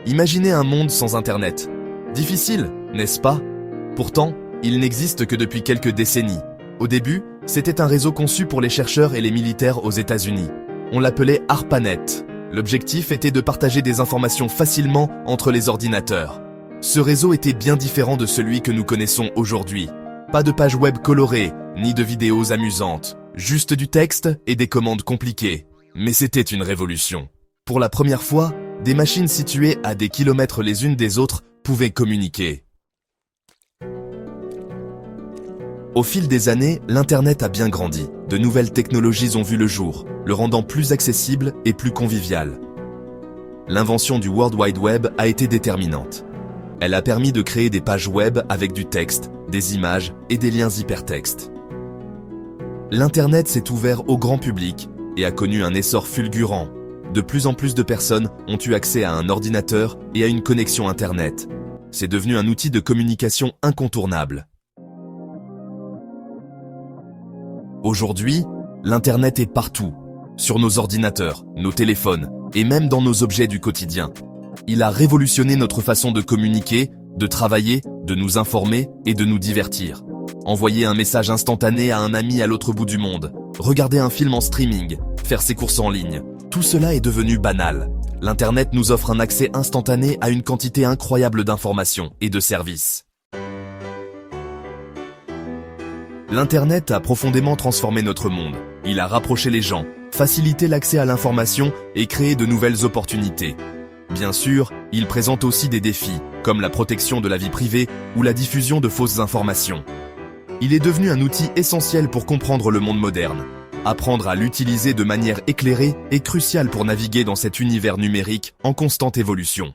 Imaginez un monde sans Internet. Difficile, n'est-ce pas? Pourtant, il n'existe que depuis quelques décennies. Au début, c'était un réseau conçu pour les chercheurs et les militaires aux États-Unis. On l'appelait ARPANET. L'objectif était de partager des informations facilement entre les ordinateurs. Ce réseau était bien différent de celui que nous connaissons aujourd'hui. Pas de pages web colorées, ni de vidéos amusantes. Juste du texte et des commandes compliquées. Mais c'était une révolution. Pour la première fois, des machines situées à des kilomètres les unes des autres pouvaient communiquer. Au fil des années, l'Internet a bien grandi. De nouvelles technologies ont vu le jour, le rendant plus accessible et plus convivial. L'invention du World Wide Web a été déterminante. Elle a permis de créer des pages web avec du texte, des images et des liens hypertextes. L'Internet s'est ouvert au grand public et a connu un essor fulgurant. De plus en plus de personnes ont eu accès à un ordinateur et à une connexion Internet. C'est devenu un outil de communication incontournable. Aujourd'hui, l'Internet est partout, sur nos ordinateurs, nos téléphones et même dans nos objets du quotidien. Il a révolutionné notre façon de communiquer, de travailler, de nous informer et de nous divertir. Envoyer un message instantané à un ami à l'autre bout du monde, regarder un film en streaming, faire ses courses en ligne, tout cela est devenu banal. L'Internet nous offre un accès instantané à une quantité incroyable d'informations et de services. L'Internet a profondément transformé notre monde. Il a rapproché les gens, facilité l'accès à l'information et créé de nouvelles opportunités. Bien sûr, il présente aussi des défis, comme la protection de la vie privée ou la diffusion de fausses informations. Il est devenu un outil essentiel pour comprendre le monde moderne. Apprendre à l'utiliser de manière éclairée est crucial pour naviguer dans cet univers numérique en constante évolution.